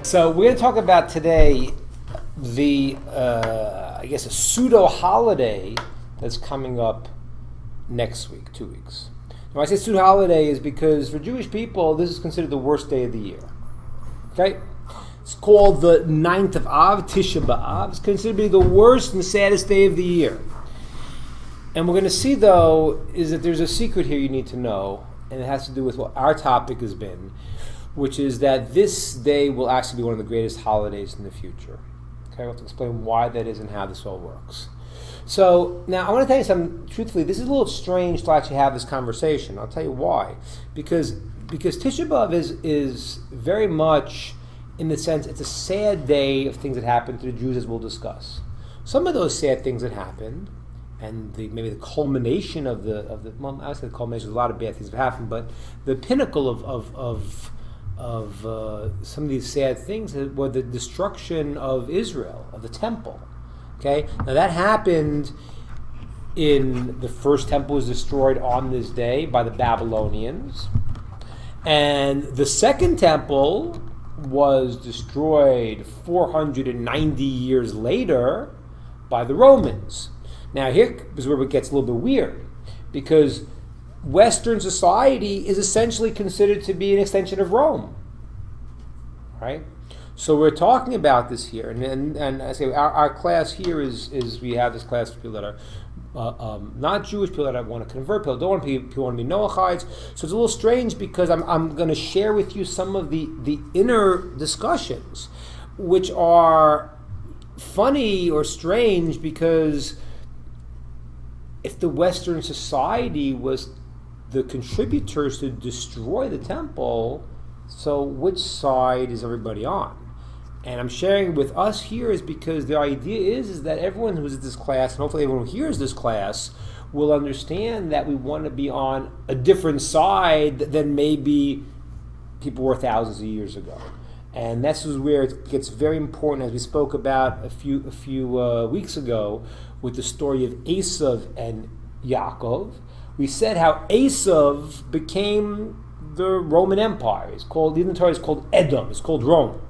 So we're going to talk about today the, I guess, a pseudo holiday that's coming up next week, 2 weeks. When I say pseudo holiday is because for Jewish people, this is considered the worst day of the year. Okay? It's called the 9th of Av, Tisha B'Av. It's considered to be the worst and saddest day of the year. And we're going to see, though, is that there's a secret here you need to know, and it has to do with what our topic has been, which is that this day will actually be one of the greatest holidays in the future. Okay, I'll have to explain why that is and how this all works. So, now I want to tell you something, truthfully, this is a little strange to actually have this conversation. I'll tell you why. Because Tisha B'Av is very much, in the sense, it's a sad day of things that happened to the Jews, as we'll discuss. Some of those sad things that happened, and maybe the culmination of the well, I would say the culmination, a lot of bad things have happened, but the pinnacle of some of these sad things were the destruction of Israel, of the temple. Okay, now that happened the first temple was destroyed on this day by the Babylonians, and the second temple was destroyed 490 years later by the Romans. Now here is where it gets a little bit weird, because Western society is essentially considered to be an extension of Rome, right? So we're talking about this here, and I say our class here is we have this class for people that are not Jewish, people that want to convert, people don't want to be, people want to be Noahides. So it's a little strange because I'm going to share with you some of the inner discussions, which are funny or strange, because if the Western society was the contributors to destroy the temple, so which side is everybody on? And I'm sharing with us here is because the idea is that everyone who's at this class, and hopefully everyone who hears this class, will understand that we want to be on a different side than maybe people were thousands of years ago. And this is where it gets very important, as we spoke about a few weeks ago with the story of Esav and Yaakov. We said how Esav became the Roman Empire. It's called, even the Torah is called Edom, it's called Rome.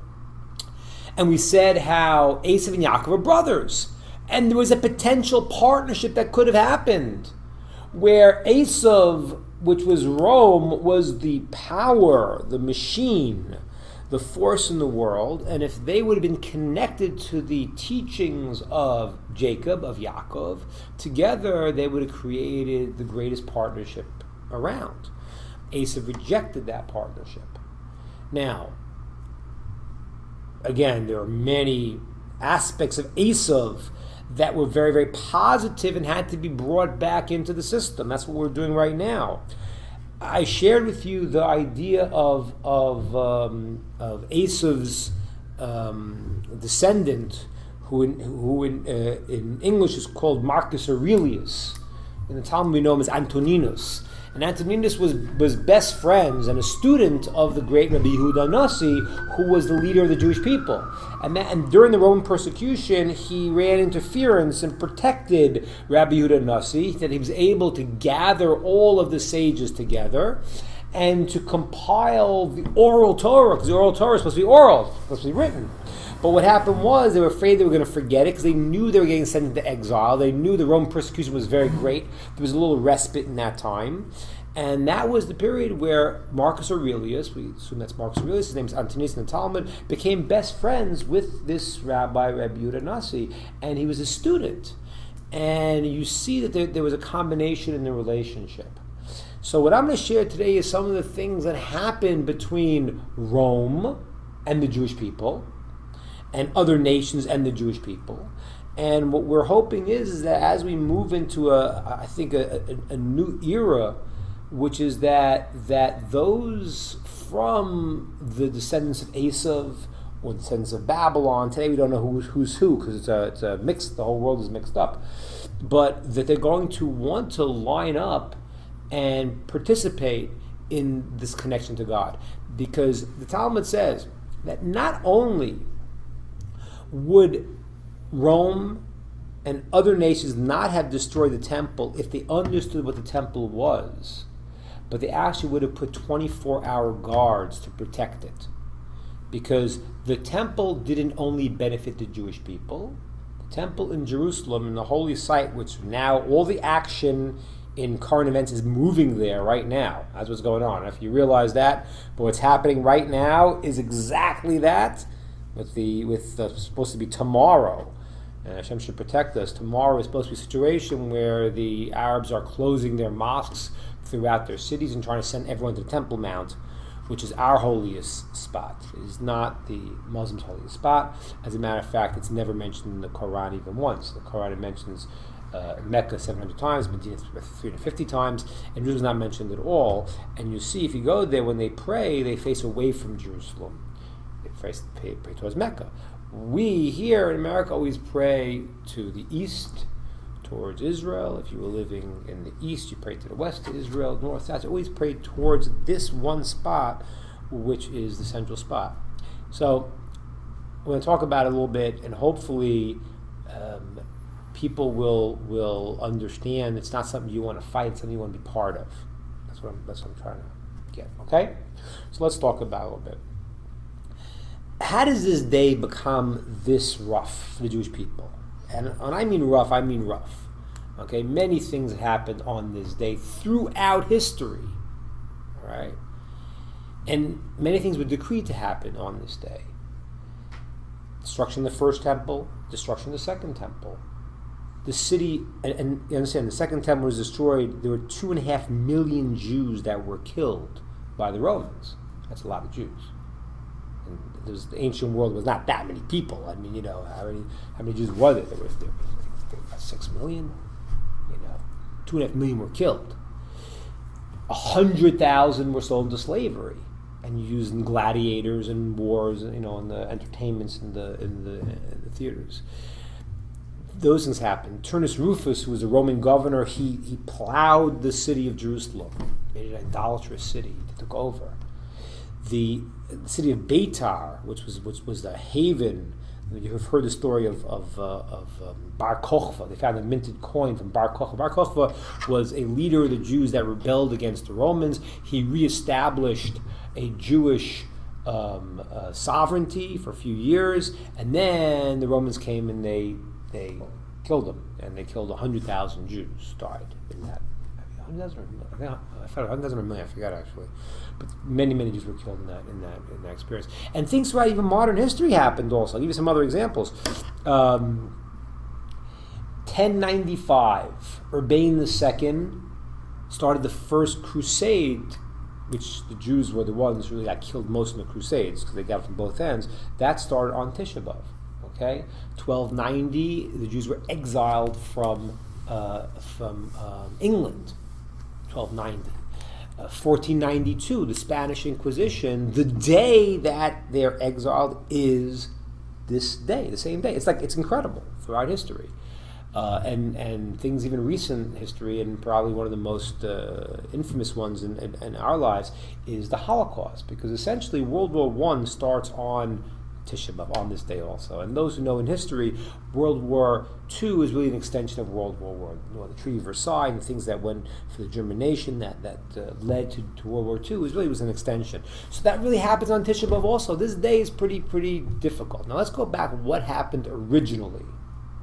And we said how Esav and Yaakov are brothers. And there was a potential partnership that could have happened, where Esav, which was Rome, was the power, the machine, the force in the world, and if they would have been connected to the teachings of Jacob, of Yaakov, together they would have created the greatest partnership around. Esav rejected that partnership. Now, again, there are many aspects of Esav that were very, very positive and had to be brought back into the system. That's what we're doing right now. I shared with you the idea of Esav's descendant, who in English is called Marcus Aurelius. In the Talmud we know him as Antoninus. And Antoninus was best friends and a student of the great Rabbi Yehuda Nasi, who was the leader of the Jewish people. And during the Roman persecution, he ran interference and protected Rabbi Yehuda Nasi, that he was able to gather all of the sages together and to compile the oral Torah, because the oral Torah is supposed to be oral, it's supposed to be written. But what happened was they were afraid they were going to forget it, because they knew they were getting sent into exile. They knew the Roman persecution was very great. There was a little respite in that time. And that was the period where Marcus Aurelius, we assume that's Marcus Aurelius, his name is Antoninus in the Talmud, became best friends with this Rabbi Yehuda Nasi. And he was a student. And you see that there was a combination in the relationship. So what I'm going to share today is some of the things that happened between Rome and the Jewish people, and other nations and the Jewish people. And what we're hoping is that as we move into a new era, which is that those from the descendants of Esav or the descendants of Babylon, today we don't know who's who, because it's a mixed, the whole world is mixed up, but that they're going to want to line up and participate in this connection to God. Because the Talmud says that not only would Rome and other nations not have destroyed the temple if they understood what the temple was, but they actually would have put 24-hour guards to protect it. because the temple didn't only benefit the Jewish people. The temple in Jerusalem, in the holy site, which now all the action in current events is moving there right now. That's what's going on. If you realize that, but what's happening right now is exactly that. With supposed to be tomorrow, and Hashem should protect us. Tomorrow is supposed to be a situation where the Arabs are closing their mosques throughout their cities and trying to send everyone to the Temple Mount, which is our holiest spot. It is not the Muslims' holiest spot. As a matter of fact, it's never mentioned in the Quran even once. The Quran mentions Mecca 700 times, Medina 350 times, and Jerusalem is not mentioned at all. And you see, if you go there, when they pray, they face away from Jerusalem. They pray towards Mecca. We here in America always pray to the east, towards Israel. If you were living in the east, you pray to the west, to Israel, north, south. You always pray towards this one spot, which is the central spot. So we're going to talk about it a little bit, and hopefully people will understand it's not something you want to fight, it's something you want to be part of. That's what I'm trying to get. Okay? So let's talk about it a little bit. How does this day become this rough for the Jewish people? And I mean rough, I mean rough. Okay, many things happened on this day throughout history. All right? And many things were decreed to happen on this day. Destruction of the first temple, destruction of the second temple. The city, and you understand, the second temple was destroyed. There were 2.5 million Jews that were killed by the Romans. That's a lot of Jews. And the ancient world was not that many people. I mean, how many Jews were there? There was 6 million. 2.5 million were killed. 100,000 were sold into slavery and used in gladiators and wars, in the entertainments in the theaters. Those things happened. Turnus Rufus, who was a Roman governor, he plowed the city of Jerusalem, made it an idolatrous city. He took over. The city of Beitar, which was the haven. You have heard the story of Bar Kokhba. They found a minted coin from Bar Kokhba. Bar Kokhba was a leader of the Jews that rebelled against the Romans. He reestablished a Jewish sovereignty for a few years, and then the Romans came and they killed him, and they killed 100,000 Jews. Died in that. 100,000 or million, I forgot actually, but many Jews were killed in that experience. And things throughout even modern history happened also. I'll give you some other examples. 1095, Urbain II started the first crusade, which the Jews were the ones who really got killed most in the crusades because they got it from both ends. That started on Tisha B'Av. Okay, 1290, the Jews were exiled from England. 1290. 1492, the Spanish Inquisition, the day that they're exiled is this day, the same day. It's incredible throughout history. And things even recent history, and probably one of the most infamous ones in our lives, is the Holocaust, because essentially World War I starts on Tisha B'Av, on this day also. And those who know in history, World War II is really an extension of World War I. The Treaty of Versailles and the things that went for the German nation that led to World War II was an extension. So that really happens on Tisha B'Av also. This day is pretty difficult. Now let's go back what happened originally,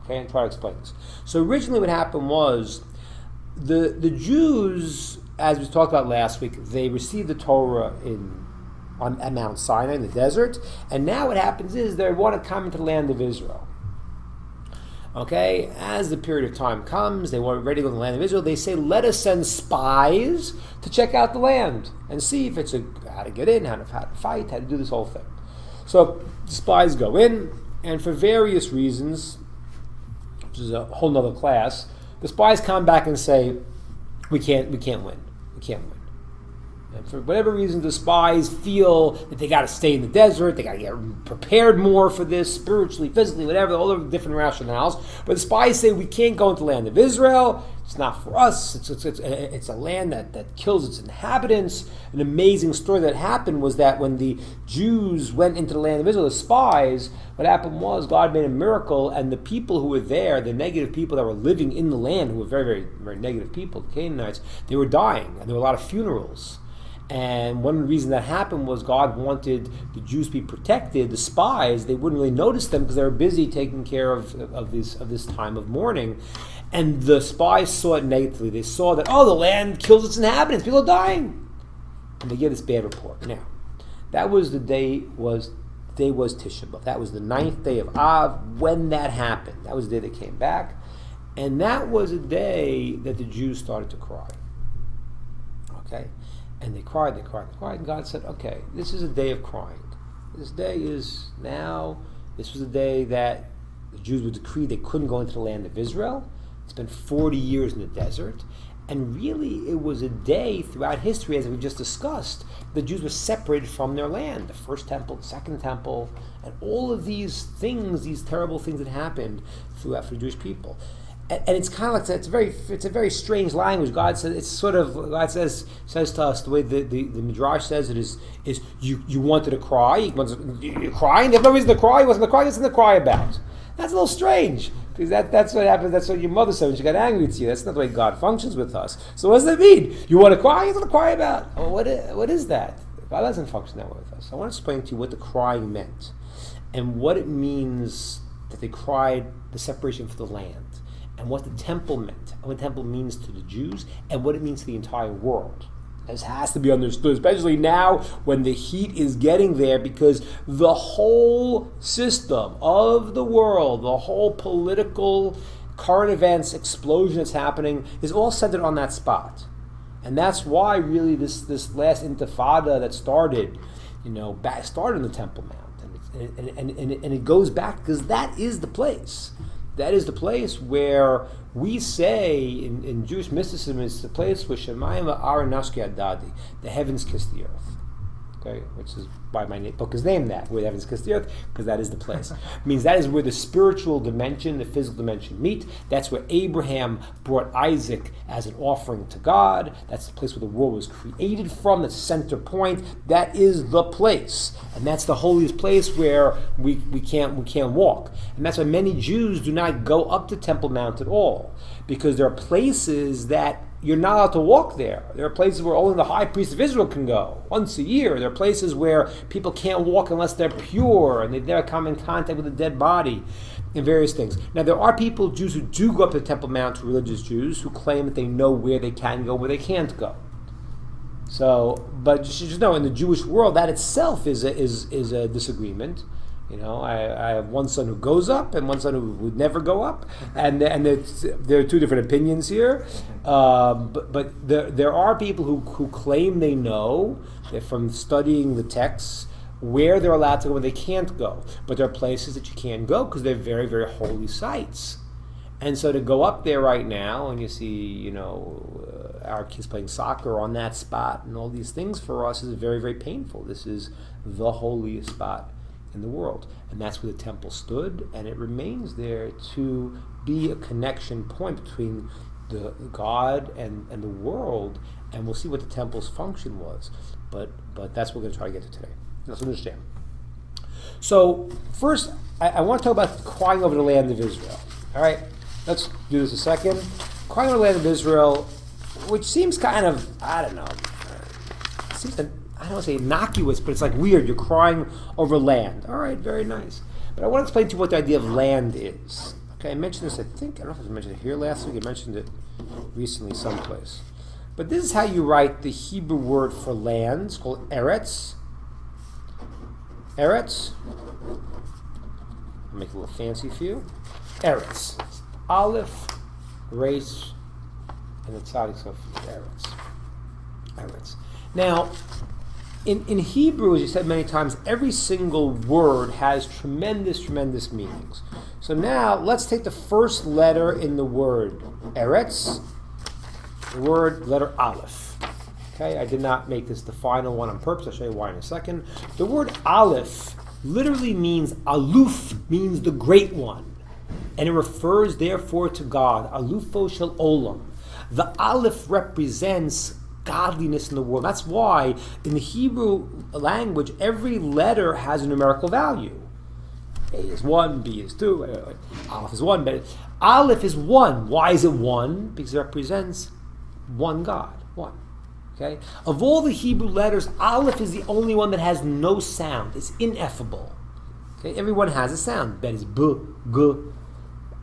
okay, and try to explain this. So originally what happened was the Jews, as we talked about last week, they received the Torah at Mount Sinai in the desert, and now what happens is they want to come into the land of Israel. Okay, as the period of time comes, they want ready to go to the land of Israel. They say, let us send spies to check out the land and see if it's how to get in, how to fight, how to do this whole thing. So the spies go in, and for various reasons, which is a whole nother class, the spies come back and say, we can't win. We can't win. And for whatever reason, the spies feel that they got to stay in the desert, they got to get prepared more for this, spiritually, physically, whatever, all the different rationales. But the spies say, we can't go into the land of Israel. It's not for us. It's a land that kills its inhabitants. An amazing story that happened was that when the Jews went into the land of Israel, the spies, what happened was God made a miracle, and the people who were there, the negative people that were living in the land, who were very, very, very negative people, the Canaanites, they were dying, and there were a lot of funerals. And one of the reasons that happened was God wanted the Jews to be protected. The spies, they wouldn't really notice them because they were busy taking care of this time of mourning. And the spies saw it negatively. They saw that, the land kills its inhabitants. People are dying. And they get this bad report. Now, that was the day was Tisha B'Av. That was the 9th day of Av when that happened. That was the day they came back. And that was a day that the Jews started to cry. Okay? And they cried, and God said, okay, this is a day of crying. This day is now, this was a day that the Jews were decreed they couldn't go into the land of Israel. It's been 40 years in the desert. And really, it was a day throughout history, as we just discussed, the Jews were separated from their land. The first temple, the second temple, and all of these things, these terrible things that happened throughout for the Jewish people. And it's kind of like it's a very strange language. God says God says to us the way the Midrash says it is you wanted to cry, you're crying. There's no reason to cry. You wasn't to cry. There's something to cry about. That's a little strange because that's what happens. That's what your mother said when she got angry at you. That's not the way God functions with us. So what does that mean? You want to cry? You want to cry about? Well, what is that? God doesn't function that way with us. I want to explain to you what the crying meant and what it means that they cried the separation for the land. And what the temple meant, and what the temple means to the Jews, and what it means to the entire world. This has to be understood, especially now when the heat is getting there, because the whole system of the world, the whole political current events explosion that's happening is all centered on that spot. And that's why really this last intifada that started, started in the Temple Mount. And it goes back because that is the place. That is the place where we say in Jewish mysticism, it's the place where Shemayim Ar Nashki Adadi, the heavens kiss the earth. Okay, which is why my book is named that, where the heavens kiss the earth, because that is the place. It means that is where the spiritual dimension, the physical dimension meet. That's where Abraham brought Isaac as an offering to God. That's the place where the world was created from. That's the center point. That is the place, and that's the holiest place where we can't walk. And that's why many Jews do not go up to Temple Mount at all, because there are places that you're not allowed to walk there. There are places where only the high priest of Israel can go once a year. There are places where people can't walk unless they're pure and they've never come in contact with a dead body and various things. Now, there are Jews who do go up to the Temple Mount, religious Jews, who claim that they know where they can go, where they can't go. So, but you should just know, in the Jewish world, that itself is a disagreement. I have one son who goes up and one son who would never go up, and there are two different opinions here. But there are people who claim they know that from studying the texts where they're allowed to go and they can't go. But there are places that you can't go because they're very, very holy sites. And so to go up there right now and you see, our kids playing soccer on that spot and all these things for us is very, very painful. This is the holiest spot in the world, and that's where the temple stood, and it remains there to be a connection point between the God and the world, and we'll see what the temple's function was, but that's what we're going to try to get to today. Let's understand. So first, I want to talk about crying over the land of Israel. All right, let's do this a second. Crying over the land of Israel, which seems kind of, I don't want to say innocuous, but it's like weird. You're crying over land. All right, very nice. But I want to explain to you what the idea of land is. Okay, I mentioned this, I don't know if I mentioned it here last week. I mentioned it recently someplace. But this is how you write the Hebrew word for land. It's called Eretz. Eretz. I'll make it a little fancy for you. Eretz. Aleph, Resh, and the tzaddik, so Eretz. Eretz. Now, in Hebrew, as you said many times, every single word has tremendous, tremendous meanings. So now, let's take the first letter in the word Eretz, the letter Aleph. Okay, I did not make this the final one on purpose. I'll show you why in a second. The word Aleph literally means Aluf, means the great one. And it refers, therefore, to God. Alufo shel olam. The Aleph represents godliness in the world. That's why in the Hebrew language, every letter has a numerical value. A is 1, B is 2, Aleph is 1. But Aleph is 1. Why is it 1? Because it represents one God. 1. Okay? Of all the Hebrew letters, Aleph is the only one that has no sound. It's ineffable. Okay? Everyone has a sound. Bet is B, G.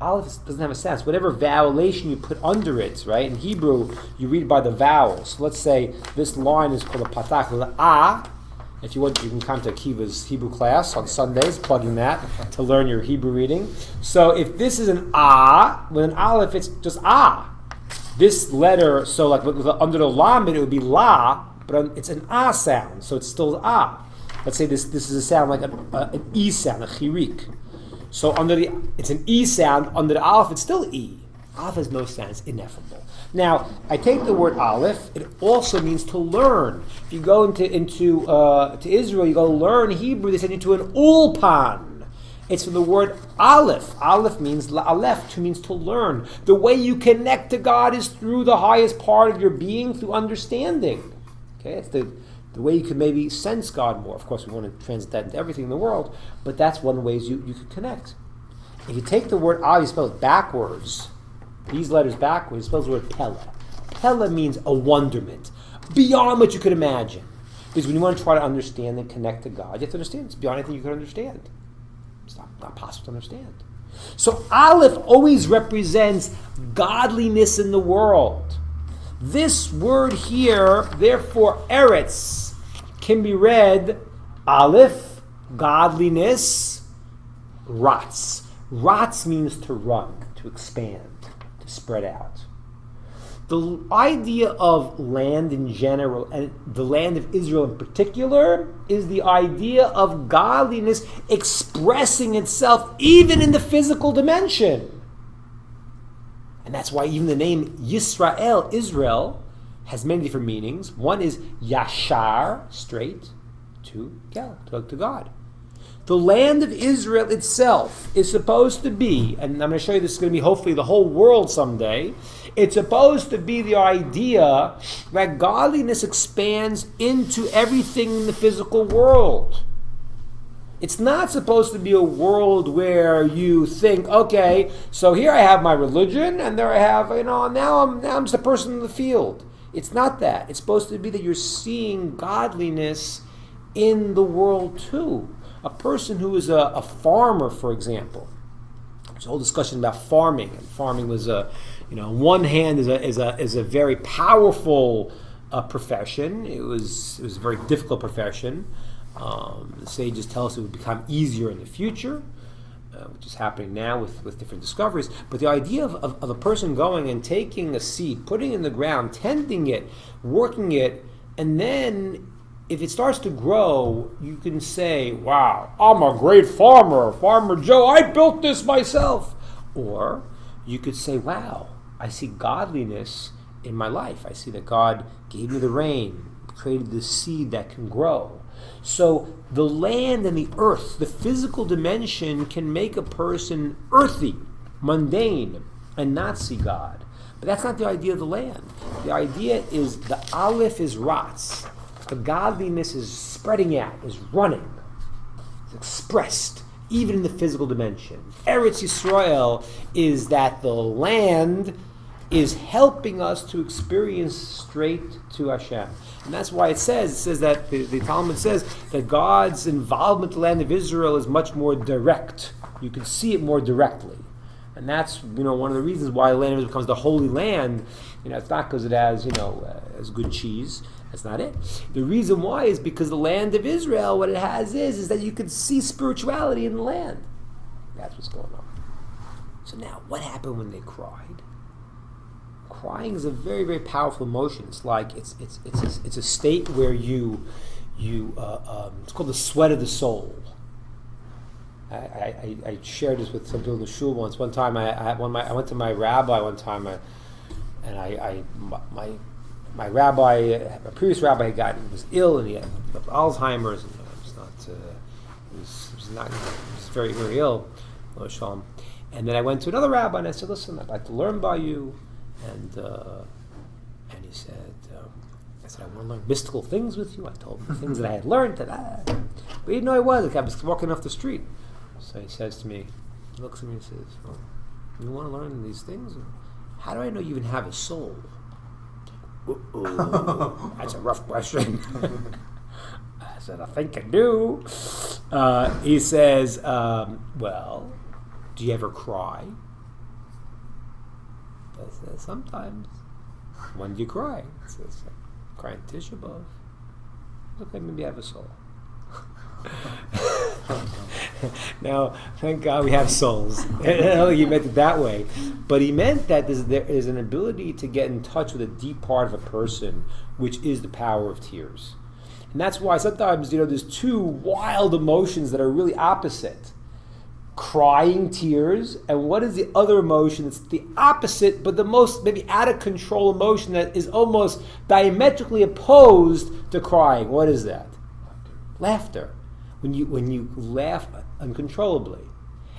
Aleph doesn't have a sound. So whatever vowelation you put under it, right? In Hebrew, you read by the vowels. So let's say this line is called a patach, the A. If you want, you can come to Akiva's Hebrew class on Sundays, plugging that to learn your Hebrew reading. So if this is an A, with an Aleph, it's just A. This letter, so like under the Lamed, it would be La, but it's an A sound, so it's still A. Let's say this is a sound like an E sound, a chirik. So it's an E sound, under the Aleph, it's still E. Aleph has no sound, it's ineffable. Now, I take the word Aleph, it also means to learn. If you go to Israel, you go learn Hebrew, they send you to an ulpan. It's from the word Aleph. Aleph means Aleph, means to learn. The way you connect to God is through the highest part of your being, through understanding. Okay, it's the way you can maybe sense God more. Of course, we want to translate that into everything in the world, but that's one of the ways you can connect. If you take the word Aleph, you spell it backwards, these letters backwards, it spells the word Pella. Pella means a wonderment, beyond what you could imagine. Because when you want to try to understand and connect to God, you have to understand it's beyond anything you could understand. It's not possible to understand. So Aleph always represents godliness in the world. This word here, therefore, Eretz, can be read Aleph, godliness, Ratz. Ratz means to run, to expand, to spread out. The idea of land in general, and the land of Israel in particular, is the idea of godliness expressing itself even in the physical dimension. And that's why even the name Yisrael, Israel, has many different meanings. One is Yashar, straight, to God. The land of Israel itself is supposed to be, and I'm going to show you this is going to be hopefully the whole world someday, it's supposed to be the idea that godliness expands into everything in the physical world. It's not supposed to be a world where you think, okay, so here I have my religion, and there I have, now I'm just a person in the field. It's not that. It's supposed to be that you're seeing godliness in the world too. A person who is a farmer, for example. There's a whole discussion about farming, and farming was on one hand is a very powerful profession. It was a very difficult profession. The sages tell us it would become easier in the future, which is happening now with different discoveries. But the idea of a person going and taking a seed, putting it in the ground, tending it, working it, and then if it starts to grow, you can say, wow, I'm a great farmer, Farmer Joe, I built this myself. Or you could say, wow, I see godliness in my life. I see that God gave me the rain, created the seed that can grow. So the land and the earth, the physical dimension, can make a person earthy, mundane, and not see God. But that's not the idea of the land. The idea is the Aleph is Ratz. The godliness is spreading out, is running, is expressed, even in the physical dimension. Eretz Yisrael is that the land is helping us to experience straight to Hashem. And that's why it says that the Talmud says that God's involvement in the land of Israel is much more direct. You can see it more directly. And that's one of the reasons why the land of Israel becomes the holy land. It's not because it has as good cheese. That's not it. The reason why is because the land of Israel, what it has is that you can see spirituality in the land. That's what's going on. So now, what happened when they cried? Crying is a very, very powerful emotion. It's like it's a state where you it's called the sweat of the soul. I shared this with some people in the shul once. One time I went to my rabbi one time, my previous rabbi was ill, and he had Alzheimer's, and he was very, very ill. And then I went to another rabbi, and I said, listen, I'd like to learn by you. And he said, I said, I want to learn mystical things with you. I told him the things that I had learned. But he didn't know I was walking off the street. So he says to me, he looks at me and says, well, you want to learn these things? How do I know you even have a soul? Ooh, that's a rough question. I said, I think I do. He says, well, do you ever cry? I said, sometimes. When do you cry? He says, crying Tisha B'Av. Okay, maybe I have a soul. Now, thank God we have souls. I don't think he meant it that way. But he meant that there is an ability to get in touch with a deep part of a person, which is the power of tears. And that's why sometimes, there's two wild emotions that are really opposite. Crying tears, and what is the other emotion that's the opposite, but the most maybe out of control emotion that is almost diametrically opposed to crying? What is that? Laughter. When you laugh uncontrollably.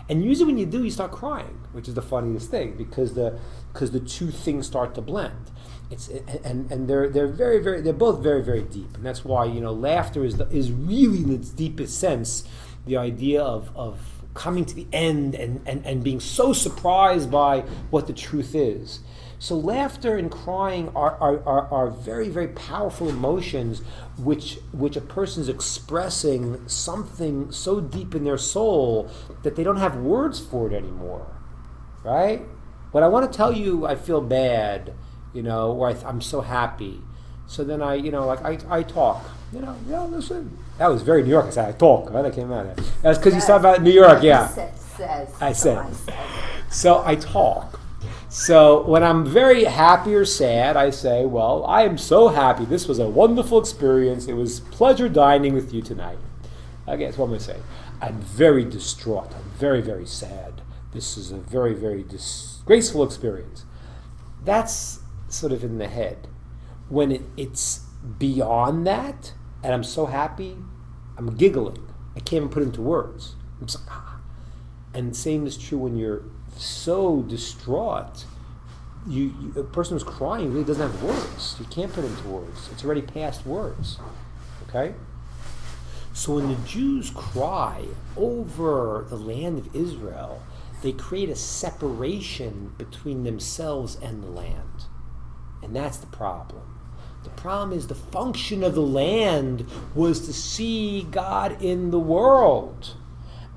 And usually when you do, you start crying, which is the funniest thing, because the two things start to blend. They're both very, very deep. And that's why, laughter is really in its deepest sense the idea of coming to the end and being so surprised by what the truth is. So laughter and crying are very, very powerful emotions which a person is expressing something so deep in their soul that they don't have words for it anymore, right? When I want to tell you I feel bad, or I'm so happy, so then I talk. Listen. That was very New York. I said, I talk. Right? That came out of it. That's because you talk about New York, yeah. I said. So I talk. So when I'm very happy or sad, I say, well, I am so happy. This was a wonderful experience. It was pleasure dining with you tonight. Okay, that's what I'm going to say. I'm very distraught. I'm very, very sad. This is a very, very disgraceful experience. That's sort of in the head. When it's beyond that, and I'm so happy, I'm giggling. I can't even put it into words. I'm just like, ah. And the same is true when you're so distraught. A person who's crying really doesn't have words. You can't put it into words. It's already past words. Okay? So when the Jews cry over the land of Israel, they create a separation between themselves and the land. And that's the problem. The problem is the function of the land was to see God in the world.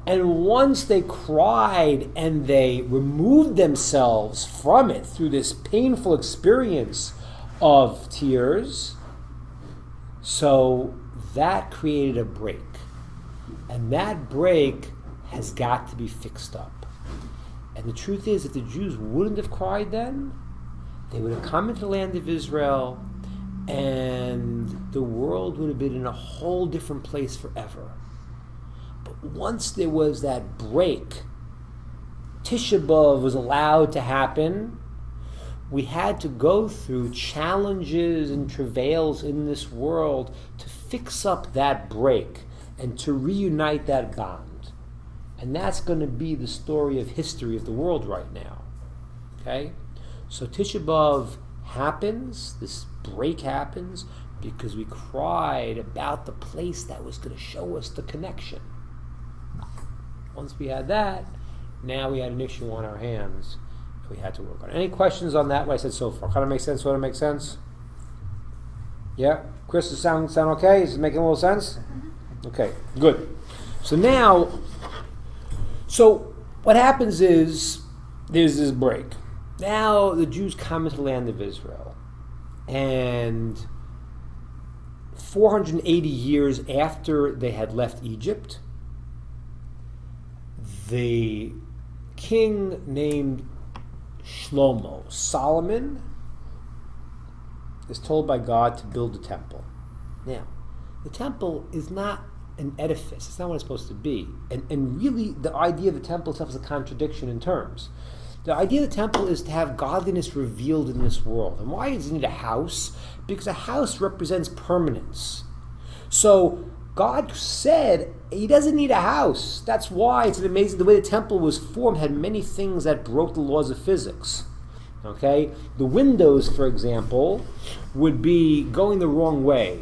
And once they cried and they removed themselves from it through this painful experience of tears, so that created a break. And that break has got to be fixed up. And the truth is, if the Jews wouldn't have cried then, they would have come into the land of Israel, and the world would have been in a whole different place forever. But once there was that break, Tisha B'Av was allowed to happen. We had to go through challenges and travails in this world to fix up that break and to reunite that bond. And that's going to be the story of history of the world right now. Okay? So Tisha B'Av happens, this break happens, because we cried about the place that was going to show us the connection. Once we had that, now we had an issue on our hands that we had to work on. Any questions on that, what I said so far? Kind of makes sense? What it makes sense? Yeah? Chris, does it sound okay? Is it making a little sense? Okay, good. So now, what happens is, there's this break. Now the Jews come into the land of Israel, and 480 years after they had left Egypt, the king named Shlomo, Solomon, is told by God to build a temple. Now, the temple is not an edifice. It's not what it's supposed to be. And really, the idea of the temple itself is a contradiction in terms. The idea of the temple is to have godliness revealed in this world. And why does it need a house? Because a house represents permanence. So God said he doesn't need a house. That's why it's amazing. The way the temple was formed had many things that broke the laws of physics. Okay? The windows, for example, would be going the wrong way.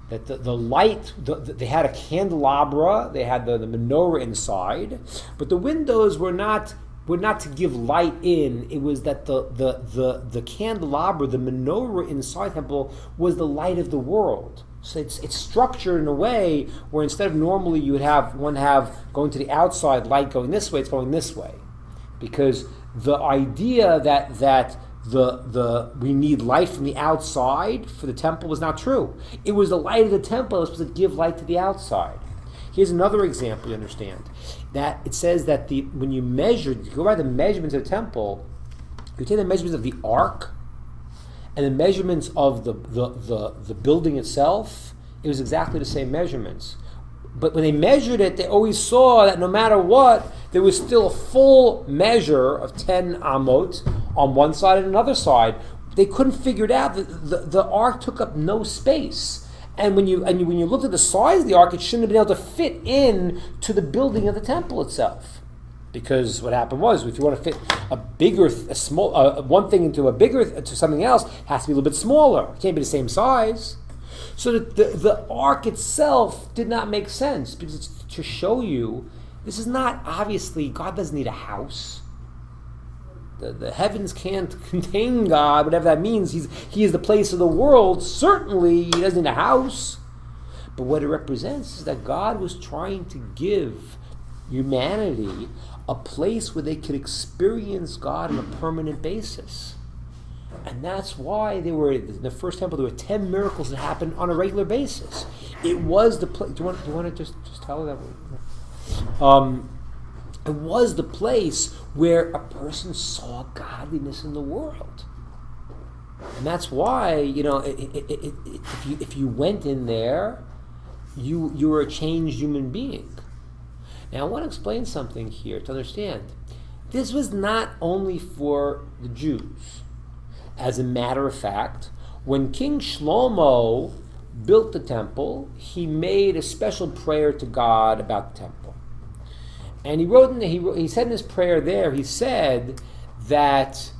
That the light, they had a candelabra, they had the menorah inside, but the windows were not were not to give light in. It was that the candelabra, the menorah inside the temple, was the light of the world. So it's structured in a way where instead of normally you would have going to the outside, light going this way, it's going this way, because the idea that we need light from the outside for the temple was not true. It was the light of the temple that was supposed to give light to the outside. Here's another example you understand. That it says that when you go by the measurements of the temple, you take the measurements of the ark and the measurements of the building itself, it was exactly the same measurements. But when they measured it, they always saw that no matter what, there was still a full measure of 10 amot on one side and another side. They couldn't figure it out. The ark took up no space. And when you looked at the size of the ark, it shouldn't have been able to fit in to the building of the temple itself. Because what happened was, if you want to fit one thing into something else, it has to be a little bit smaller. It can't be the same size. So the ark itself did not make sense, because it's to show you, this is not, obviously, God doesn't need a house. The heavens can't contain God, whatever that means. He is the place of the world. Certainly, he doesn't need a house. But what it represents is that God was trying to give humanity a place where they could experience God on a permanent basis. And that's why in the first temple, there were 10 miracles that happened on a regular basis. It was the place. Do you want to just tell her that? It was the place where a person saw godliness in the world. And that's why, if you went in there, you were a changed human being. Now, I want to explain something here to understand. This was not only for the Jews. As a matter of fact, when King Shlomo built the temple, he made a special prayer to God about the temple. And he said in his prayer there, he said that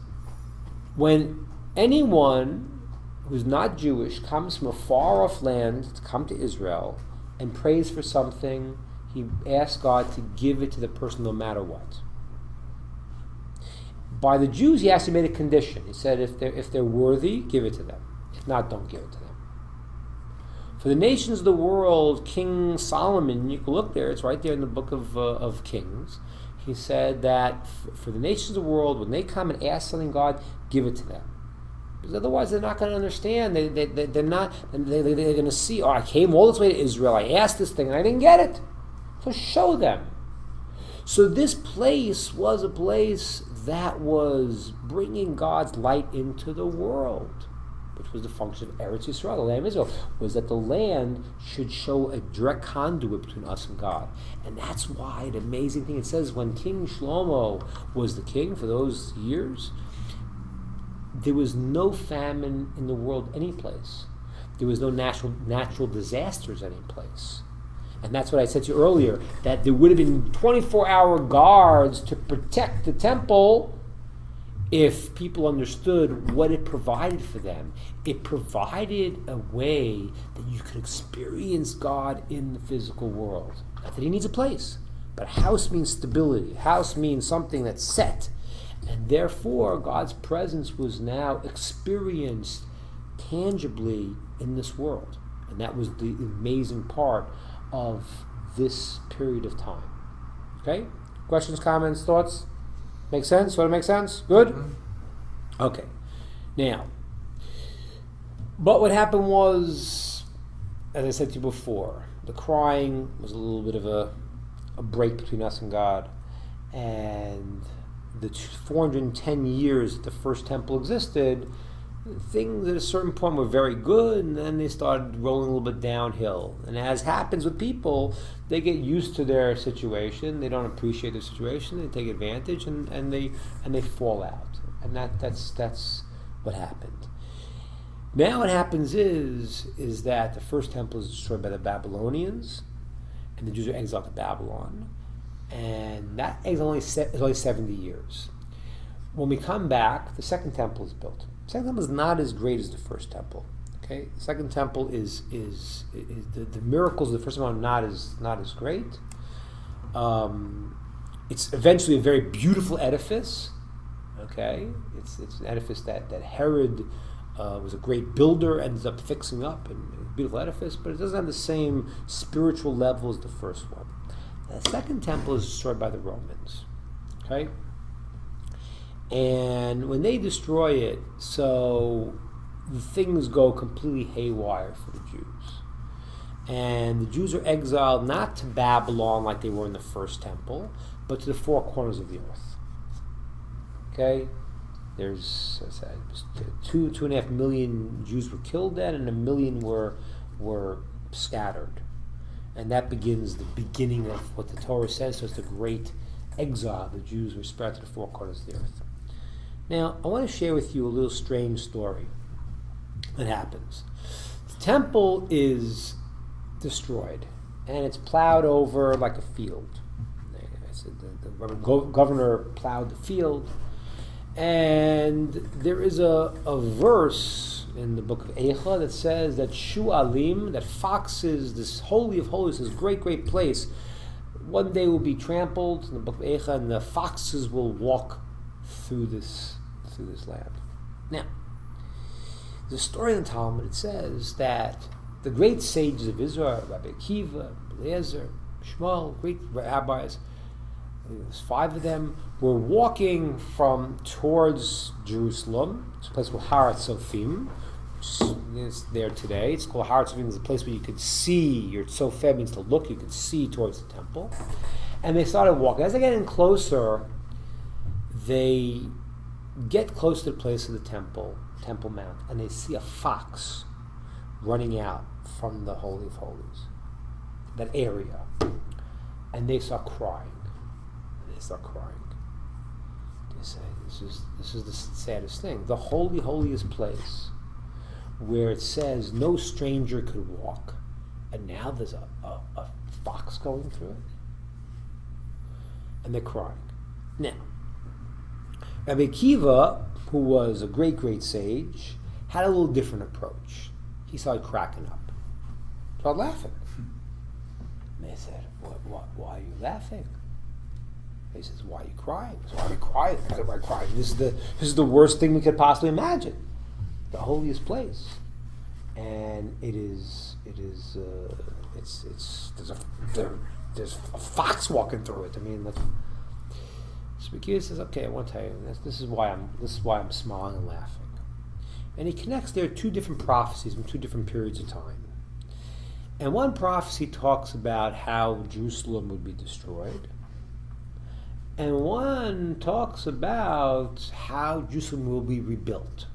when anyone who's not Jewish comes from a far off land to come to Israel and prays for something, he asks God to give it to the person no matter what. By the Jews, he actually made a condition. He said, if they're worthy, give it to them. If not, don't give it to them. For the nations of the world, King Solomon, you can look there, it's right there in the book of Kings. He said that for the nations of the world, when they come and ask something God, give it to them. Because otherwise they're not going to understand. They're going to see, I came all this way to Israel, I asked this thing and I didn't get it. So show them. So this place was a place that was bringing God's light into the world, which was the function of Eretz Yisrael, the land of Israel, was that the land should show a direct conduit between us and God. And that's why the amazing thing, it says when King Shlomo was the king for those years, there was no famine in the world any place. There was no natural disasters any place. And that's what I said to you earlier, that there would have been 24-hour guards to protect the temple if people understood what it provided for them. It provided a way that you could experience God in the physical world. Not that he needs a place, but a house means stability. A house means something that's set. And therefore, God's presence was now experienced tangibly in this world. And that was the amazing part of this period of time. Okay? Questions, comments, thoughts? Make sense? What make sense? Good? Mm-hmm. Okay. Now, but what happened was, as I said to you before, the crying was a little bit of a break between us and God. And the 410 years that the first temple existed, things at a certain point were very good, and then they started rolling a little bit downhill. And as happens with people, they get used to their situation. They don't appreciate their situation. They take advantage, and they fall out. And that's what happened. Now what happens is that the first temple is destroyed by the Babylonians, and the Jews are exiled to Babylon. And that is only 70 years. When we come back, the second temple is built. The second temple is not as great as the first temple. Okay, the second temple is the miracles of the first temple are not as great. it's eventually a very beautiful edifice. Okay, it's an edifice that Herod was a great builder, ends up fixing up, and a beautiful edifice, but it doesn't have the same spiritual level as the first one. The second temple is destroyed by the Romans. Okay, and when they destroy it, so things go completely haywire for the Jews. And the Jews are exiled not to Babylon like they were in the first temple, but to the four corners of the earth. Okay? There's, as I said, 2.5 million Jews were killed then, and 1 million were scattered. And that begins the beginning of what the Torah says, so it's the great exile. The Jews were spread to the four corners of the earth. Now, I want to share with you a little strange story that happens. The temple is destroyed, and it's plowed over like a field. The governor plowed the field, and there is a verse in the book of Eicha that says that Shu'alim, that foxes, this holy of holies, this great, great place, one day will be trampled in the book of Eicha, and the foxes will walk through this land. Now, the story in the Talmud, it says that the great sages of Israel, Rabbi Akiva, Eliezer, Shmuel, great rabbis, there's 5 of them, were walking towards Jerusalem. It's a place called Har Tzofim, which is there today. It's called Har Tzofim. It's a place where you could see. Your Tzofim means to look. You could see towards the temple. And they started walking. As they get in closer, they get close to the place of the Temple Mount, and they see a fox running out from the Holy of Holies, that area. And they start crying. They say, this is the saddest thing. The holiest place, where it says no stranger could walk, and now there's a fox going through it. And they're crying. Now, Rabbi Akiva, who was a great, great sage, had a little different approach. He started cracking up. Started laughing. And they said, why are you laughing? He says, why are you crying? Why are you crying? Why am I crying? This is the worst thing we could possibly imagine. The holiest place. And there's a fox walking through it. I mean, so Akiva says, okay, I want to tell you, this is why I'm smiling and laughing. And he connects there 2 different prophecies from 2 different periods of time. And one prophecy talks about how Jerusalem would be destroyed. And one talks about how Jerusalem will be rebuilt.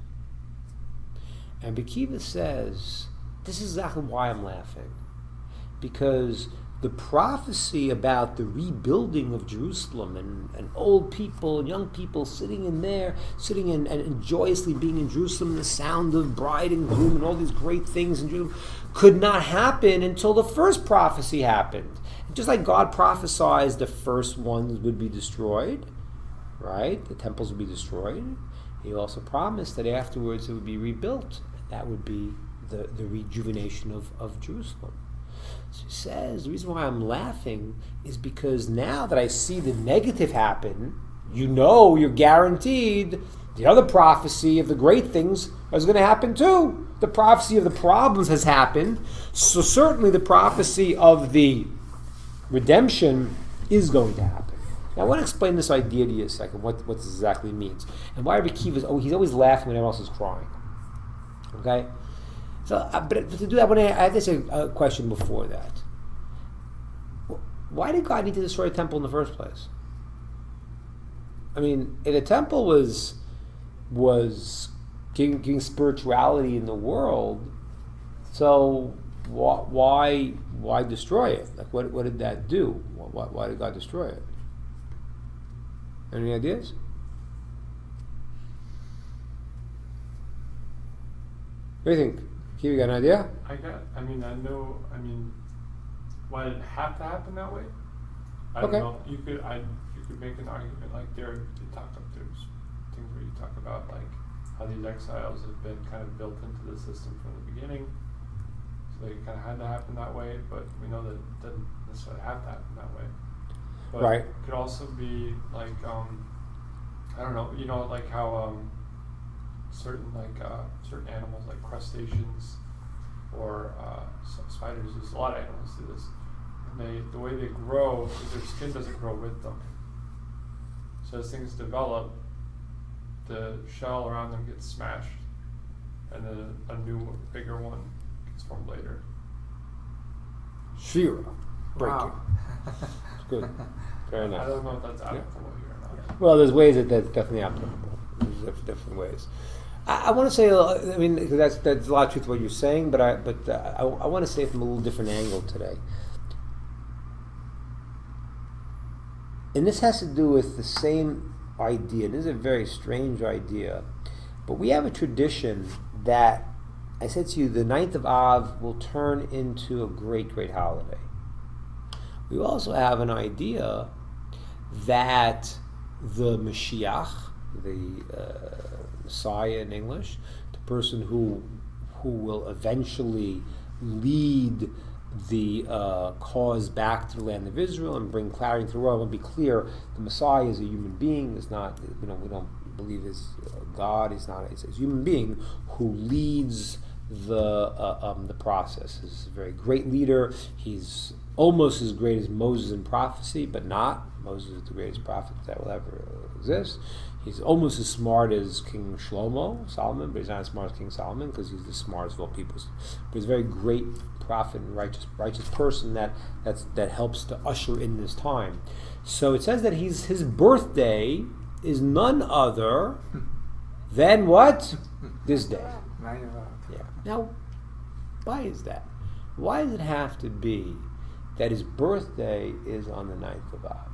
And Akiva says, this is exactly why I'm laughing. Because the prophecy about the rebuilding of Jerusalem and old people and young people sitting and joyously being in Jerusalem, the sound of bride and groom and all these great things in Jerusalem could not happen until the first prophecy happened. Just like God prophesied the first ones would be destroyed, right? The temples would be destroyed. He also promised that afterwards it would be rebuilt. That would be the rejuvenation of Jerusalem. So he says, the reason why I'm laughing is because now that I see the negative happen, you're guaranteed the other prophecy of the great things is going to happen too. The prophecy of the problems has happened, so certainly the prophecy of the redemption is going to happen. Now I want to explain this idea to you a second, what this exactly means. And why Rabbi Akiva he's always laughing when everyone else is crying. Okay? So, but to do that, I have to say a question before that. Why did God need to destroy a temple in the first place? I mean, if the temple was giving spirituality in the world, so why destroy it? Like, what did that do? Why did God destroy it? Any ideas? What do you think? You got an idea? I know. Why did it have to happen that way? I don't know. You could make an argument like there's things where you talk about like how these exiles have been kind of built into the system from the beginning, so they kind of had to happen that way. But we know that it doesn't necessarily have to happen that way. but Right. it could also be like I don't know, like how certain animals like crustaceans or spiders. There's a lot of animals do this. And the way they grow is their skin doesn't grow with them. So as things develop, the shell around them gets smashed, and then a new, bigger one gets formed later. Shira. Breaking. Wow. Good. Very nice. I don't know if that's applicable here or not. Well, there's ways that's definitely applicable. There's different ways. I want to say, I mean, that's a lot of truth to what you're saying, but I want to say it from a little different angle today. And this has to do with the same idea. This is a very strange idea, but we have a tradition that, I said to you, the 9th of Av will turn into a great, great holiday. We also have an idea that the Mashiach, the Messiah in English, the person who will eventually lead the cause back to the land of Israel and bring clarity to the world. And be clear, the Messiah is a human being. Is not, we don't believe is God. He's not. He's a human being who leads the process. He's a very great leader. He's almost as great as Moses in prophecy, but not. Moses is the greatest prophet that will ever exist. He's almost as smart as King Solomon, but he's not as smart as King Solomon because he's the smartest of all people. But he's a very great prophet and righteous person that helps to usher in this time. So it says that his birthday is none other than what? This day. Yeah. Now, why is that? Why does it have to be that his birthday is on the 9th of Av?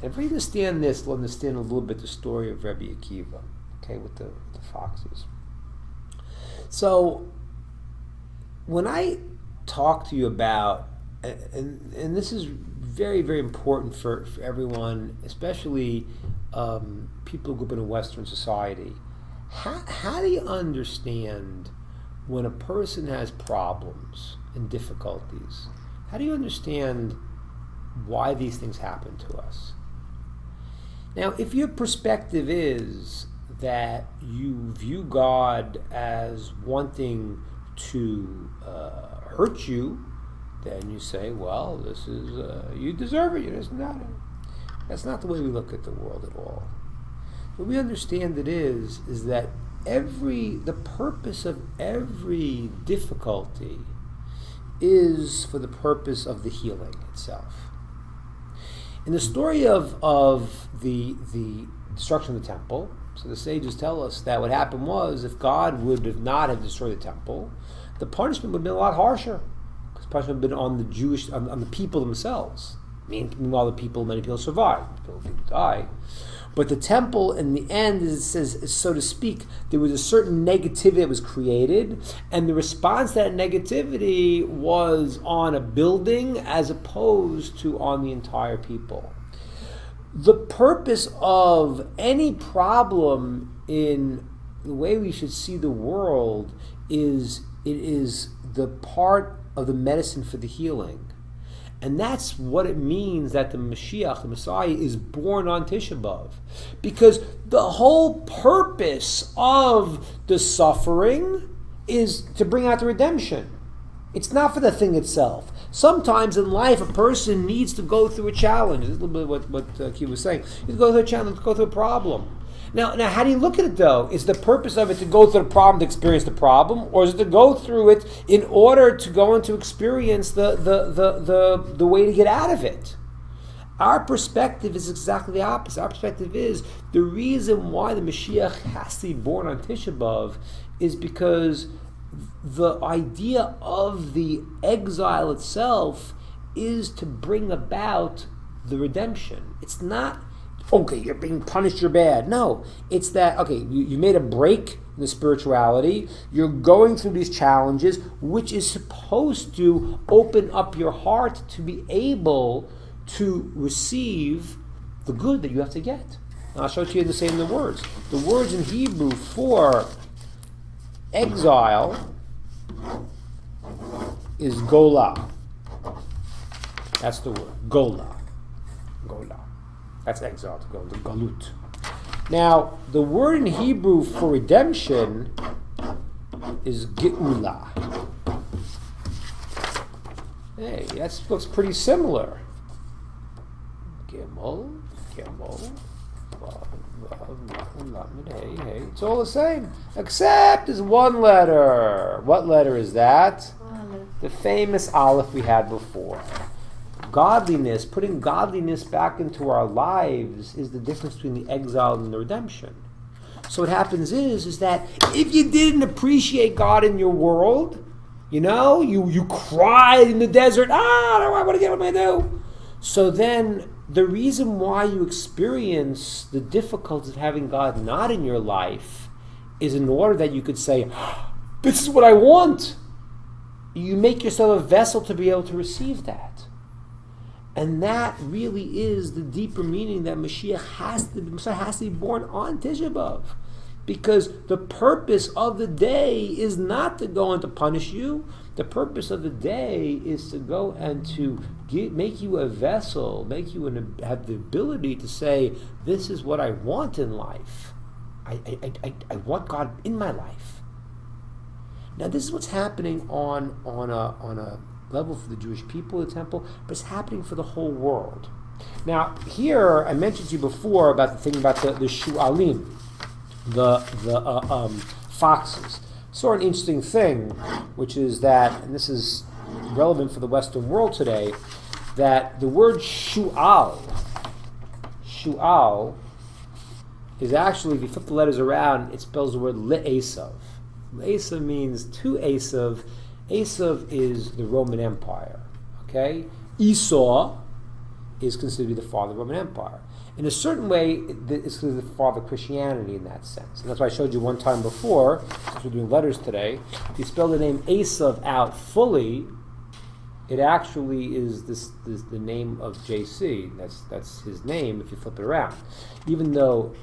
And if we understand this, we'll understand a little bit the story of Rebbe Akiva, okay, with the foxes. So, when I talk to you about, and this is very, very important for everyone, especially people who grew up in a Western society, how do you understand when a person has problems and difficulties? How do you understand why these things happen to us? Now, if your perspective is that you view God as wanting to hurt you, then you say, well, this is, you deserve it. That's not the way we look at the world at all. What we understand it is that the purpose of every difficulty is for the purpose of the healing itself. In the story of the destruction of the temple, so the sages tell us that what happened was, if God would have not have destroyed the temple, the punishment would have been a lot harsher, because punishment would have been on the people themselves. Meanwhile, many people survived, people die. But the temple, in the end, it says, so to speak, there was a certain negativity that was created, and the response to that negativity was on a building as opposed to on the entire people. The purpose of any problem in the way we should see the world is it is the part of the medicine for the healing. And that's what it means that the Mashiach, the Messiah, is born on Tisha B'Av. Because the whole purpose of the suffering is to bring out the redemption. It's not for the thing itself. Sometimes in life, a person needs to go through a challenge. This is a little bit what Ki was saying. You need to go through a challenge, to go through a problem. Now, how do you look at it, though? Is the purpose of it to go through the problem to experience the problem, or is it to go through it in order to go and to experience the way to get out of it? Our perspective is exactly the opposite. Our perspective is the reason why the Mashiach has to be born on Tisha B'Av is because the idea of the exile itself is to bring about the redemption. It's not, okay, you're being punished, you're bad. No, it's that, okay, you made a break in the spirituality, you're going through these challenges, which is supposed to open up your heart to be able to receive the good that you have to get. And I'll show it to you in the words. The words in Hebrew for exile is gola. That's the word, gola. Gola. That's exile, to go to galut. Now, the word in Hebrew for redemption is geula. Hey, that looks pretty similar. Gimel, hey, it's all the same, except there's one letter. What letter is that? The famous Aleph we had before. Godliness, putting godliness back into our lives is the difference between the exile and the redemption. So what happens is that if you didn't appreciate God in your world, you cried in the desert, what am I going to do? So then the reason why you experience the difficulties of having God not in your life is in order that you could say, this is what I want. You make yourself a vessel to be able to receive that. And that really is the deeper meaning that Messiah has to be born on Tisha B'Av. Because the purpose of the day is not to go and to punish you. The purpose of the day is to go and to make you a vessel, have the ability to say, this is what I want in life. I want God in my life. Now this is what's happening on a level for the Jewish people, the temple, but it's happening for the whole world. Now here, I mentioned to you before about the thing about the shu'alim, the foxes. Sort of an interesting thing, which is that, and this is relevant for the Western world today, that the word shu'al is actually, if you flip the letters around, it spells the word le'esav. Le'esav means to Esav. Esav is the Roman Empire. Okay? Esau is considered to be the father of the Roman Empire. In a certain way, it's considered the father of Christianity in that sense. And that's why I showed you one time before, since we're doing letters today, if you spell the name Esav out fully, it actually is the name of JC. That's his name if you flip it around. Even though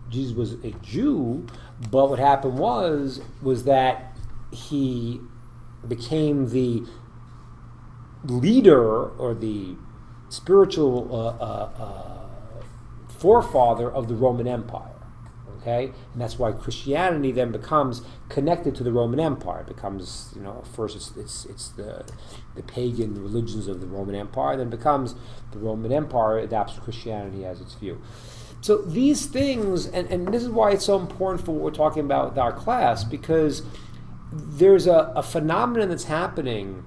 Jesus was a Jew, but what happened was that he became the leader or the spiritual forefather of the Roman Empire. Okay, and that's why Christianity then becomes connected to the Roman Empire. It becomes, first it's the pagan religions of the Roman Empire, then becomes the Roman Empire adapts Christianity as its view. So these things, and this is why it's so important for what we're talking about with our class, because there's a phenomenon that's happening,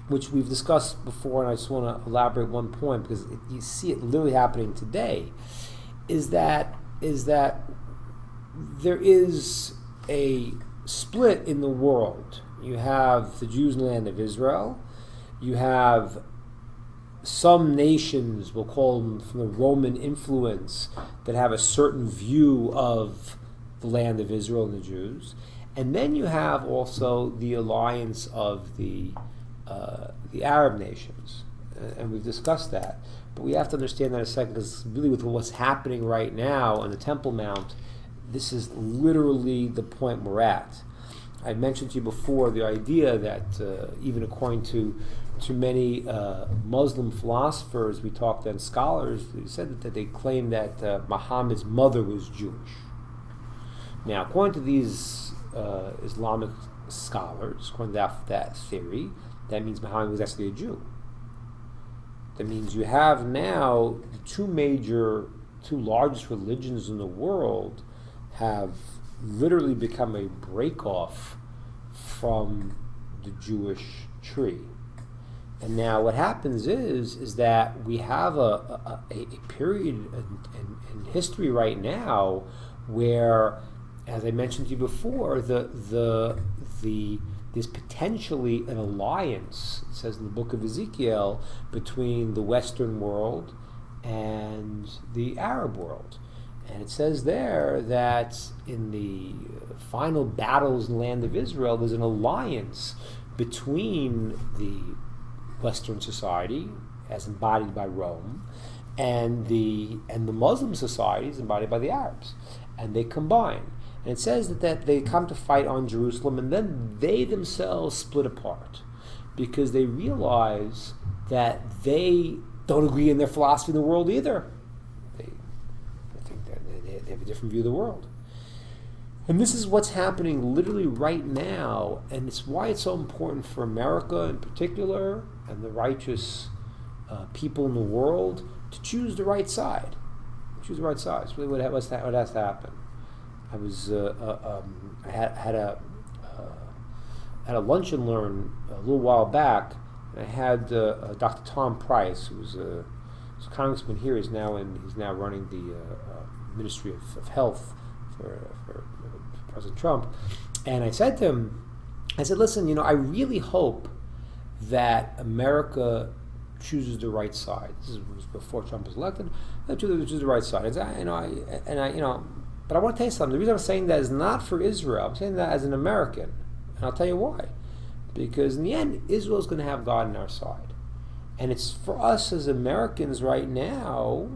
which we've discussed before, and I just want to elaborate one point, because you see it literally happening today, is that there is a split in the world. You have the Jews in the land of Israel. You have some nations, we'll call them from the Roman influence, that have a certain view of the land of Israel and the Jews. And then you have also the alliance of the Arab nations. And we've discussed that. But we have to understand that in a second, because really with what's happening right now on the Temple Mount, this is literally the point we're at. I mentioned to you before the idea that even according to many Muslim philosophers, we talked and scholars, they said that they claim that Muhammad's mother was Jewish. Now, according to these Islamic scholars, according to that theory, that means Muhammad was actually a Jew. That means you have now the two largest religions in the world have literally become a break-off from the Jewish tree. And now what happens is that we have a period in history right now where, as I mentioned to you before, there's potentially an alliance, it says in the book of Ezekiel, between the Western world and the Arab world. And it says there that in the final battles in the land of Israel, there's an alliance between the Western society, as embodied by Rome, and the Muslim societies embodied by the Arabs. And they combine. And it says that they come to fight on Jerusalem, and then they themselves split apart because they realize that they don't agree in their philosophy of the world either. They think that they have a different view of the world. And this is what's happening literally right now, and it's why it's so important for America in particular and the righteous people in the world to choose the right side. Choose the right side. It's really what has to happen. I was I had a lunch and learn a little while back, and I had Dr. Tom Price, who's a congressman here. He's now running the Ministry of Health for President Trump. And I said to him, listen, I really hope that America chooses the right side. This was before Trump was elected. Choose the right side. But I want to tell you something. The reason I'm saying that is not for Israel. I'm saying that as an American, and I'll tell you why. Because in the end, Israel is going to have God on our side, and it's for us as Americans right now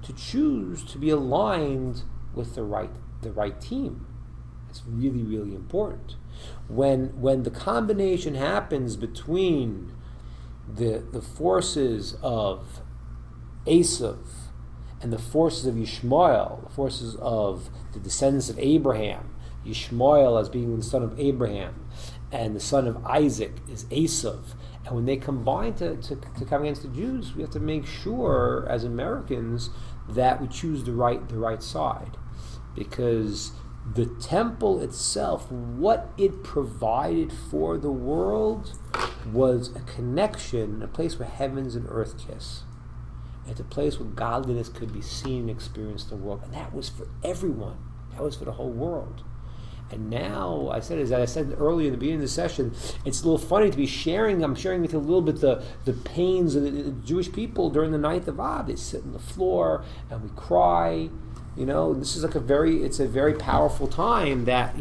to choose to be aligned with the right team. It's really, really important. When the combination happens between the forces of Esav and the forces of Yishmael, the forces of the descendants of Abraham, Yishmael as being the son of Abraham, and the son of Isaac is Esav, and when they combine to come against the Jews, we have to make sure as Americans that we choose the right side, because the temple itself, what it provided for the world, was a connection, a place where heavens and earth kiss. It's a place where godliness could be seen and experienced in the world. And that was for everyone. That was for the whole world. And now, as I said earlier in the beginning of the session, it's a little funny to be sharing. I'm sharing with you a little bit the pains of the Jewish people during the ninth of Av. They sit on the floor and we cry. This is it's a very powerful time that,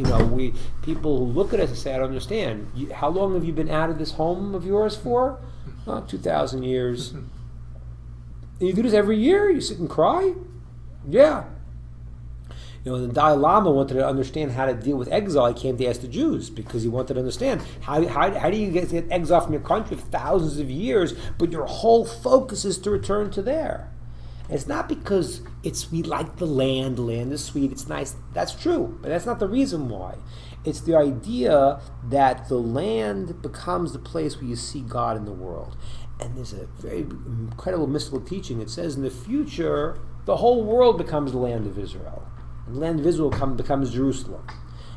people who look at us and say, I don't understand. How long have you been out of this home of yours for? 2,000 years. And you do this every year? You sit and cry? Yeah. The Dalai Lama wanted to understand how to deal with exile. He came to ask the Jews because he wanted to understand how do you get exiled from your country for thousands of years, but your whole focus is to return to there. And it's not because we like the land is sweet, it's nice. That's true, but that's not the reason why. It's the idea that the land becomes the place where you see God in the world. And there's a very incredible mystical teaching. It says in the future, the whole world becomes the land of Israel. And the land of Israel becomes Jerusalem.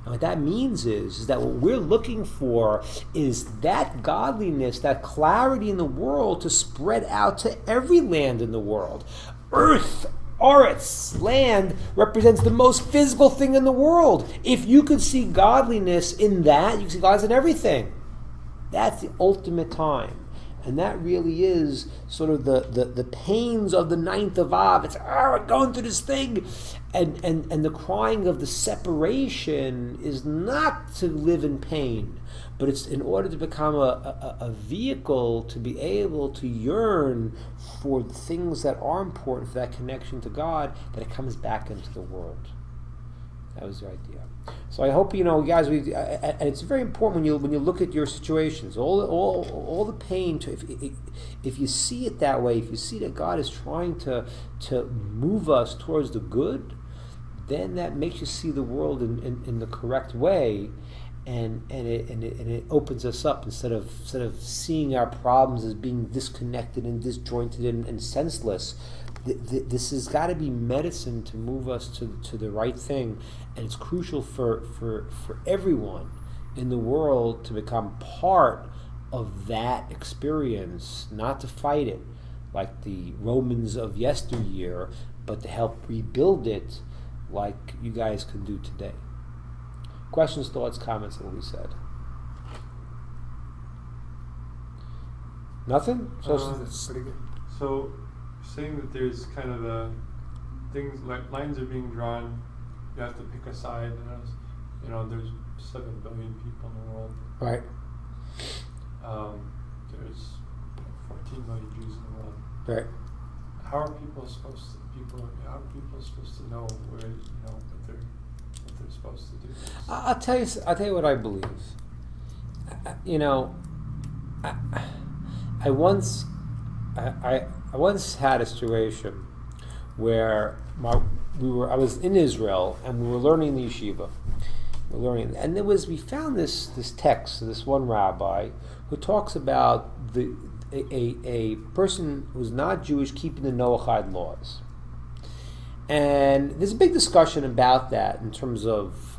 And what that means is that what we're looking for is that godliness, that clarity in the world to spread out to every land in the world. Earth, Oretz, land, represents the most physical thing in the world. If you could see godliness in that, you can see godliness in everything. That's the ultimate time. And that really is sort of the pains of the ninth of Av. It's we're going through this thing. And the crying of the separation is not to live in pain, but it's in order to become a vehicle to be able to yearn for the things that are important for that connection to God, that it comes back into the world. That was the idea. So I hope guys. And it's very important when you look at your situations, all the pain. If you see it that way, if you see that God is trying to move us towards the good, then that makes you see the world in the correct way, and it opens us up instead of seeing our problems as being disconnected and disjointed and senseless. This has got to be medicine to move us to the right thing, and it's crucial for everyone in the world to become part of that experience, not to fight it like the Romans of yesteryear, but to help rebuild it like you guys can do today. Questions, thoughts, comments on what we said? Nothing? That's pretty good. So, saying that there's kind of the things like lines are being drawn, you have to pick a side, and there's 7 billion people in the world. Right. There's 14 million Jews in the world. Right. How are people supposed to know what they're supposed to do? I'll tell you what I believe. I once I once had a situation where I was in Israel and we were learning the yeshiva. And we found this text, this one rabbi who talks about a person who's not Jewish keeping the Noahide laws. And there's a big discussion about that in terms of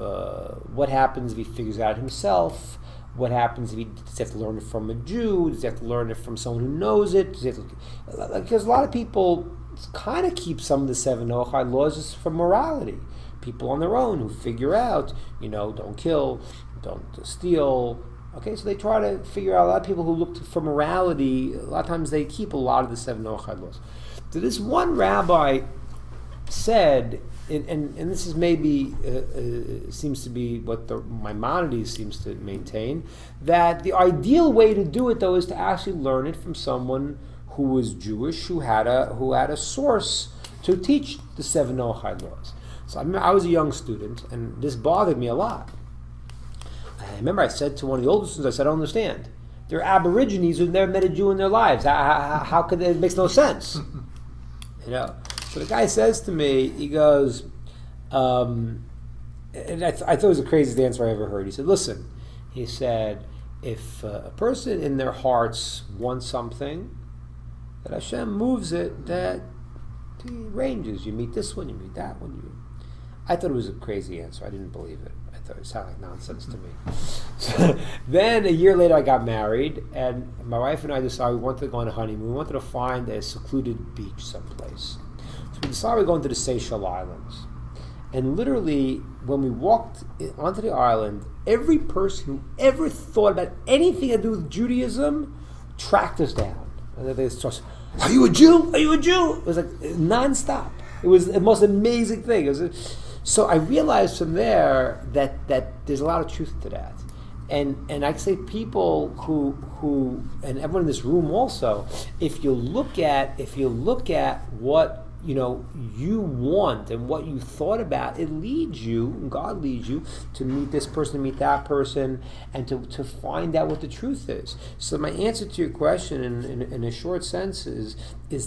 what happens if he figures out himself. What happens if does he have to learn it from a Jew? Does he have to learn it from someone who knows it? Because a lot of people kind of keep some of the 7 Noahide laws just for morality. People on their own who figure out, don't kill, don't steal. Okay, so they try to figure out. A lot of people who look for morality, a lot of times they keep a lot of the 7 Noahide laws. So this one rabbi said, and this is maybe seems to be what the Maimonides seems to maintain, that the ideal way to do it though is to actually learn it from someone who was Jewish, who had a source to teach the 7 Noahide laws. So I was a young student, and this bothered me a lot. I remember I said to one of the older students, I said, I don't understand. They're Aborigines who've never met a Jew in their lives. How could it makes no sense? So the guy says to me, he goes, and I thought it was the craziest answer I ever heard. He said, listen, he said, if a person in their hearts wants something, that Hashem moves it, that he arranges. You meet this one, you meet that one. I thought it was a crazy answer. I didn't believe it. I thought it sounded like nonsense to me. So then a year later I got married, and my wife and I decided we wanted to go on a honeymoon. We wanted to find a secluded beach someplace. So we decided we're going to the Seychelles Islands. And literally, when we walked onto the island, every person who ever thought about anything to do with Judaism tracked us down. And they started, are you a Jew? Are you a Jew? It was like nonstop. It was the most amazing thing. So I realized from there that there's a lot of truth to that. And I say people who and everyone in this room also, if you look at what you want and what you thought about, it leads you, and God leads you to meet this person, meet that person, and to find out what the truth is. So my answer to your question in a short sense is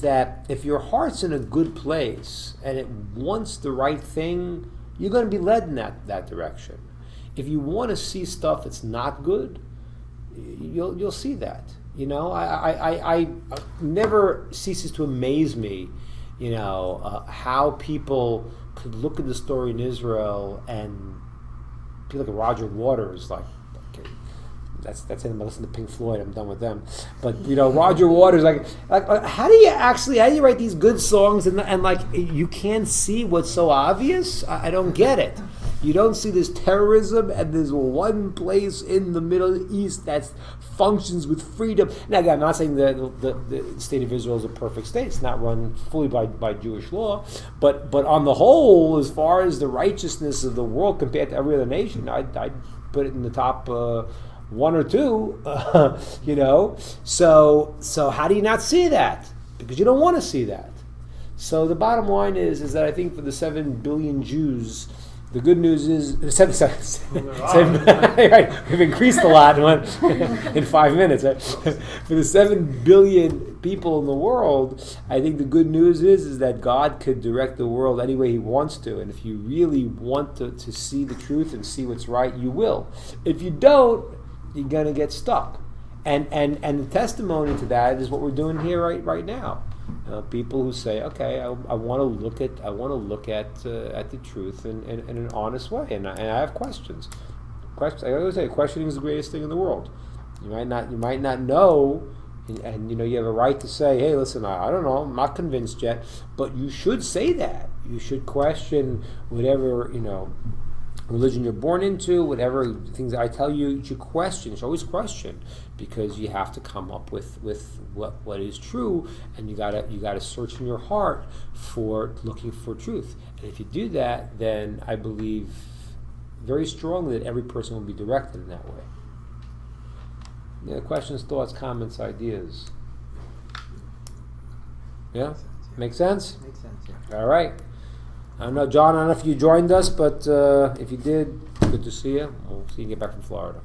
that if your heart's in a good place and it wants the right thing, you're going to be led in that direction. If you want to see stuff that's not good, you'll see that. I never ceases to amaze me how people could look at the story in Israel and people like Roger Waters, like, okay, that's it. I'm listening to Pink Floyd. I'm done with them. But Roger Waters, like how do you write these good songs and like you can't see what's so obvious? I don't get it. You don't see this terrorism, and there's one place in the Middle East that functions with freedom. Now, again, I'm not saying the state of Israel is a perfect state. It's not run fully by Jewish law. But on the whole, as far as the righteousness of the world compared to every other nation, I'd put it in the top 1 or 2, So how do you not see that? Because you don't want to see that. So the bottom line is that I think for the 7 billion Jews, the good news is, right, we've increased a lot in 5 minutes. Right? For the 7 billion people in the world, I think the good news is that God could direct the world any way He wants to. And if you really want to see the truth and see what's right, you will. If you don't, you're going to get stuck. And the testimony to that is what we're doing here right now. People who say, okay, I want to look at the truth in an honest way, and I have questions. I always say, questioning is the greatest thing in the world. You might not know, and you have a right to say, hey, listen, I don't know, I'm not convinced yet, but you should say that. You should question whatever religion you're born into, whatever things I tell you, you should question. You should always question, because you have to come up with what is true, and you gotta search in your heart for looking for truth. And if you do that, then I believe very strongly that every person will be directed in that way. Questions, thoughts, comments, ideas. Yeah? Make sense? Makes sense, yeah. All right. I don't know, John, I don't know if you joined us, but if you did, good to see you. We'll see you get back from Florida.